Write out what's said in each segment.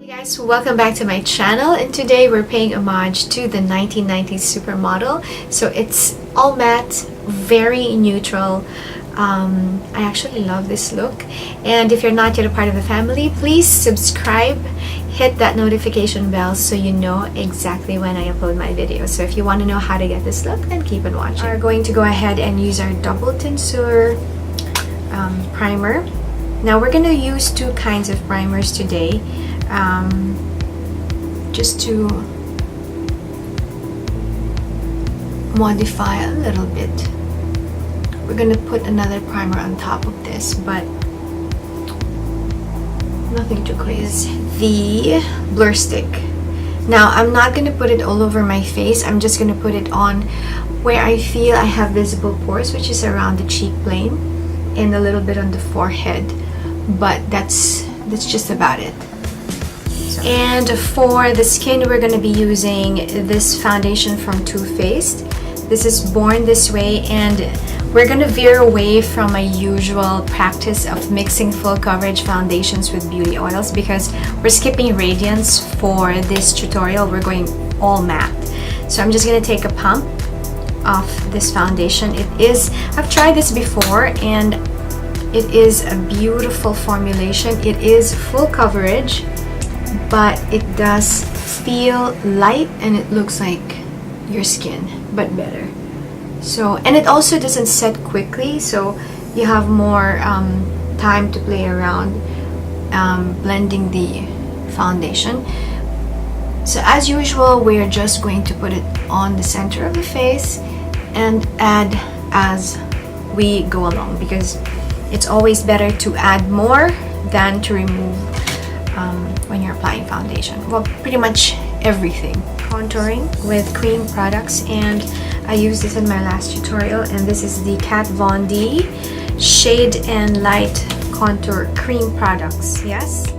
Hey guys, welcome back to my channel, and today we're paying homage to the 1990s supermodel. So it's all matte, very neutral. I actually love this look, and if you're not yet a part of the family, please subscribe, hit that notification bell so you know exactly when I upload my videos. So if you want to know how to get this look, then keep on watching. We're going to go ahead and use our double tensure primer. Now we're going to use two kinds of primers today, just to modify a little bit. We're going to put another primer on top of this, but nothing too crazy. The blur stick. Now I'm not going to put it all over my face. I'm just going to put it on where I feel I have visible pores, which is around the cheek plane and a little bit on the forehead. But that's just about it. And for the skin, we're going to be using this foundation from Too Faced. This is Born This Way, and we're going to veer away from my usual practice of mixing full coverage foundations with beauty oils because we're skipping radiance for this tutorial. We're going all matte. So I'm just going to take a pump of this foundation. I've tried this before, and it is a beautiful formulation. It is full coverage, but it does feel light and it looks like your skin, but better. So, and it also doesn't set quickly, so you have more time to play around blending the foundation. So as usual, we're just going to put it on the center of the face and add as we go along, because it's always better to add more than to remove when you're applying foundation. Well, pretty much everything. Contouring with cream products, and I used this in my last tutorial, and this is the Kat Von D Shade and Light Contour Cream Products. Yes.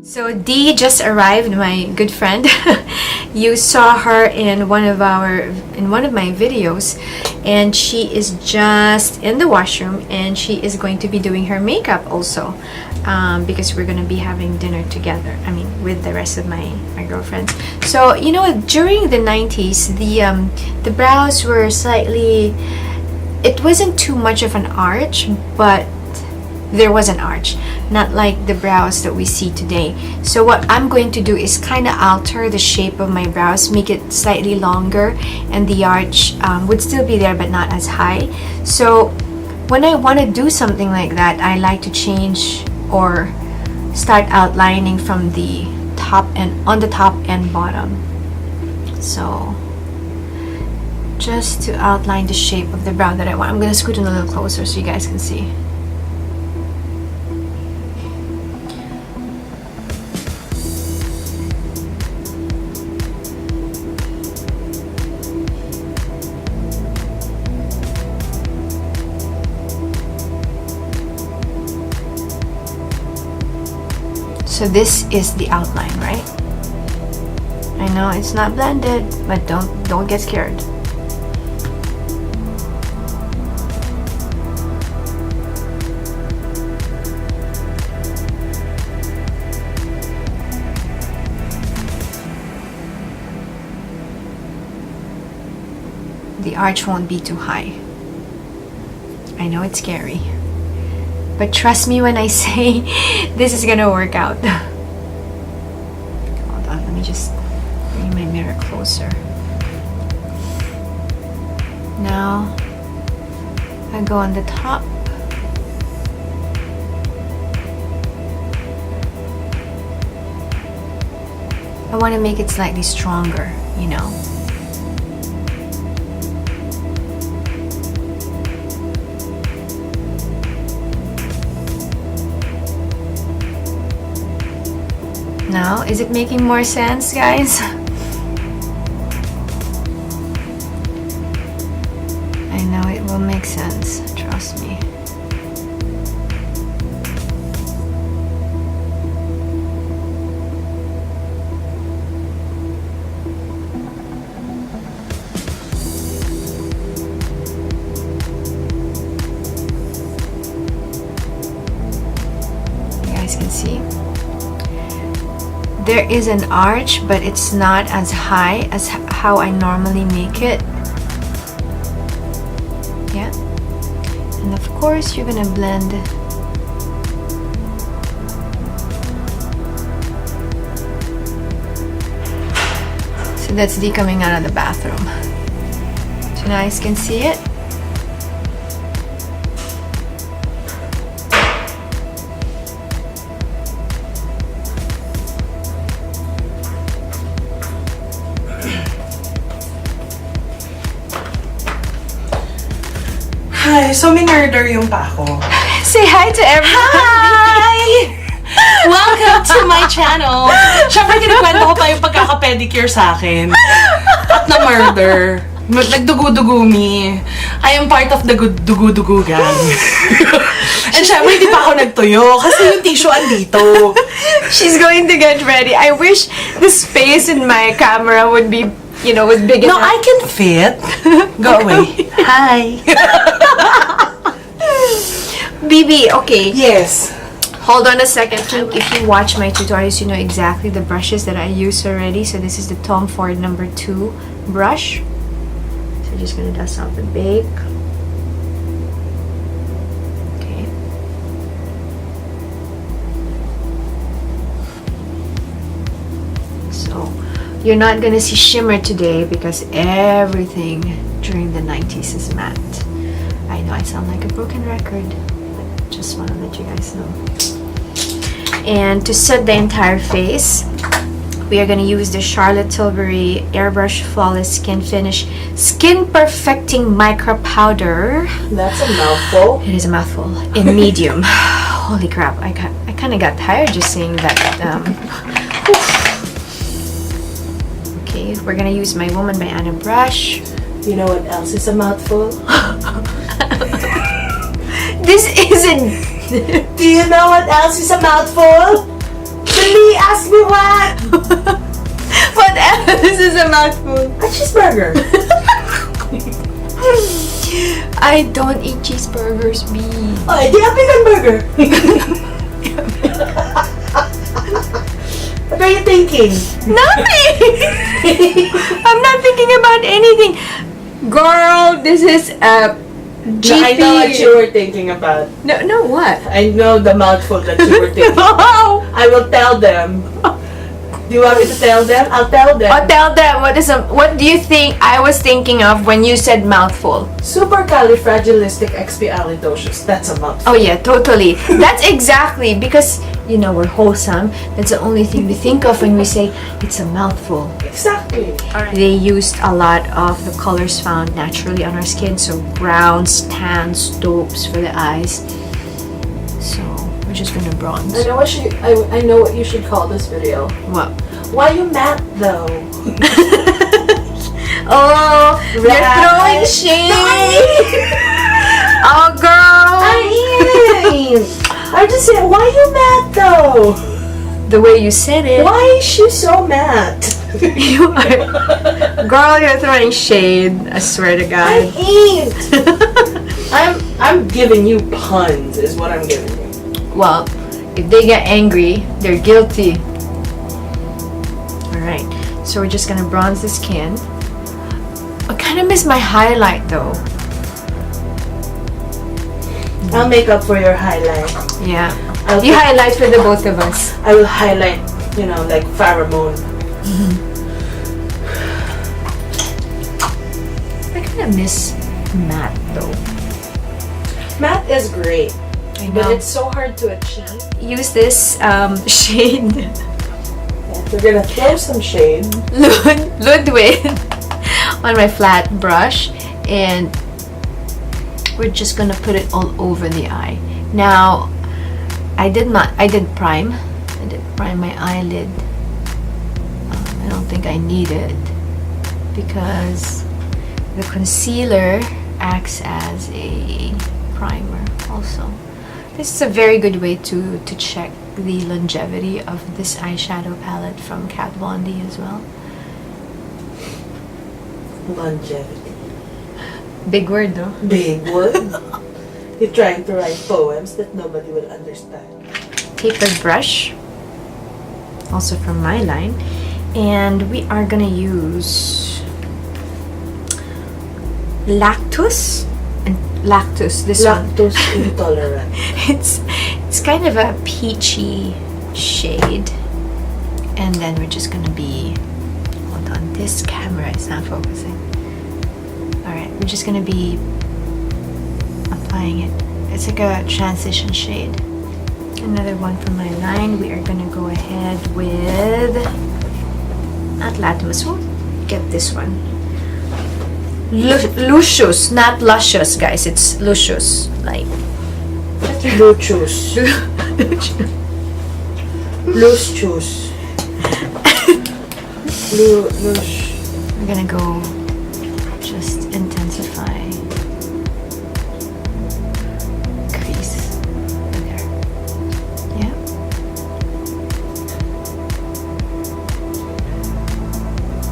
So Dee just arrived, my good friend. You saw her in one of my videos, and she is just in the washroom, and she is going to be doing her makeup also, because we're going to be having dinner together. I mean, with the rest of my girlfriends. So you know, during the 90s, the brows were slightly. It wasn't too much of an arch, but there was an arch, not like the brows that we see today. So what I'm going to do is kind of alter the shape of my brows, make it slightly longer, and the arch would still be there but not as high. So when I want to do something like that, I like to change or start outlining from the top and on the top and bottom. So just to outline the shape of the brow that I want. I'm going to scoot in a little closer so you guys can see. So this is the outline, right? I know it's not blended, but don't get scared. The arch won't be too high. I know it's scary, but trust me when I say this is gonna work out. Hold on, let me just bring my mirror closer. Now I go on the top. I want to make it slightly stronger, you know. Now, is it making more sense, guys? I know it will make sense, trust me. You guys can see. There is an arch, but it's not as high as how I normally make it. Yeah. And of course, you're gonna blend. So that's Dee coming out of the bathroom. So now you guys can see it. Hi, so minurder yung pa ako. Say hi to everyone! Hi! Welcome to my channel! Siyempre, kinikwento ko pa yung pagkaka-pedicure sa akin. At na-murder. Nagdugu-dugumi. I am part of the dugu-dugu gang. And syempre, hindi pa ako nagtuyo kasi yung tissue andito. She's going to get ready. I wish the space in my camera would be, you know, was big enough. No, I can fit. Go away. Hi. Bibi, okay. Yes. Hold on a second. If you watch my tutorials, you know exactly the brushes that I use already. So this is the Tom Ford #2 brush. So just gonna dust off the bake. Okay. So you're not gonna see shimmer today because everything during the 90s is matte. I know I sound like a broken record, but just want to let you guys know. And to set the entire face, we are going to use the Charlotte Tilbury Airbrush Flawless Skin Finish Skin Perfecting Micro Powder. That's a mouthful. It is a mouthful. In medium. Holy crap, I kind of got tired just saying that. Okay, we're going to use my Woman by Anna brush. You know what else is a mouthful? This isn't. Do you know what else is a mouthful? The me! Ask me what? What else is a mouthful? A cheeseburger. I don't eat cheeseburgers, B. Oh, di a vegan burger. What are you thinking? Nothing! I'm not thinking about anything. Girl, this is a GP. I know what you were thinking about. No, what? I know the mouthful that you were thinking. No! I will tell them. Do you want me to tell them? I'll tell them. Oh, tell them what do you think I was thinking of when you said mouthful? Supercalifragilisticexpialidocious. That's a mouthful. Oh yeah, totally. That's exactly because we're wholesome. That's the only thing we think of when we say it's a mouthful. Exactly. They used a lot of the colors found naturally on our skin, so browns, tans, taupes for the eyes. So we're just gonna bronze. I know what you should call this video. What? Why you matte though? Oh, you're throwing shade. Oh, girl. I just said, why you matte though? The way you said it. Why is she so matte? You are. Girl, you're throwing shade. I swear to I God. ain't. I'm giving you puns, is what I'm giving you. Well, if they get angry, they're guilty. Alright, so we're just gonna bronze the skin. I kind of miss my highlight though. I'll make up for your highlight. Yeah. You highlight for the both of us. I will highlight, like pheromone. I kind of miss matte though. Matte is great, I but know. it's so hard to achieve. Use this shade We're gonna throw some shade. Ludwig on my flat brush, and we're just gonna put it all over the eye. Now, I did prime. I did prime my eyelid. I don't think I need it because the concealer acts as a primer also. This is a very good way to check the longevity of this eyeshadow palette from Kat Von D as well. Longevity. Big word, though. Big word. You're trying to write poems that nobody will understand. Tapered brush, also from my line, and we are gonna use Lactose. This one. Lactose intolerant. It's kind of a peachy shade, and then we're just gonna be, hold on, this camera is not focusing. All right, we're just gonna be applying it. It's like a transition shade. Another one from my line. We are gonna go ahead with, not Latmus, we'll get this one. Lucious, not luscious, guys. It's luscious, like Lucious. Lucious. We're gonna go just intensify crease there. Yeah.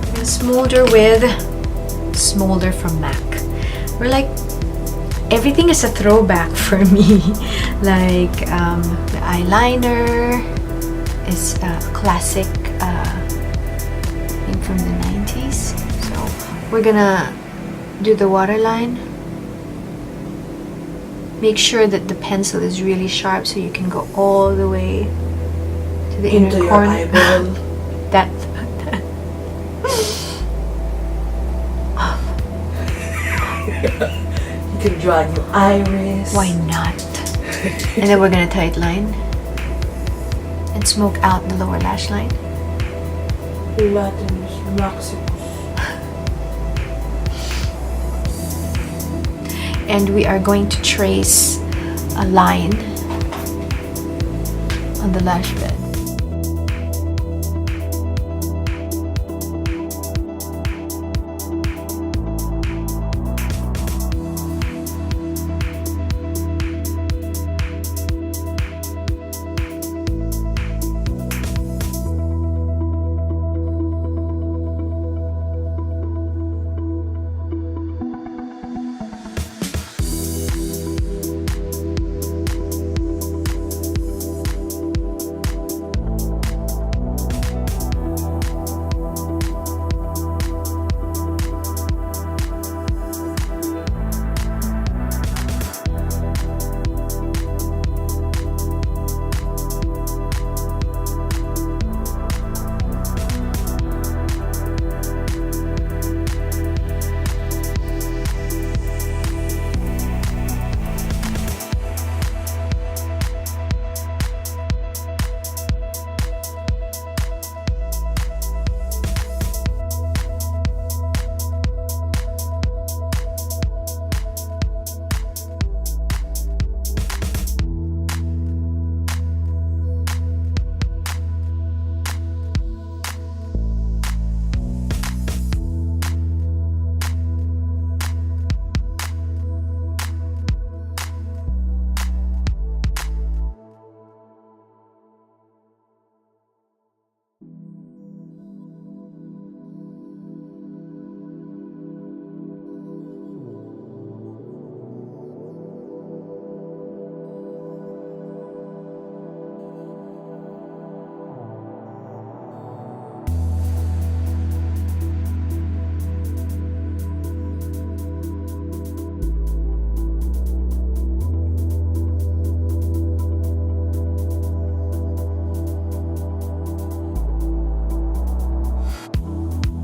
We're gonna smolder with Smolder from MAC. We're like, everything is a throwback for me. Like the eyeliner is a classic thing from the 90s. So we're gonna do the waterline. Make sure that the pencil is really sharp so you can go all the way to the Into inner your corner. eyeball. That You can draw a new iris. Why not? And then we're gonna tight line and smoke out the lower lash line. Latinus Maximus. And we are going to trace a line on the lash bed.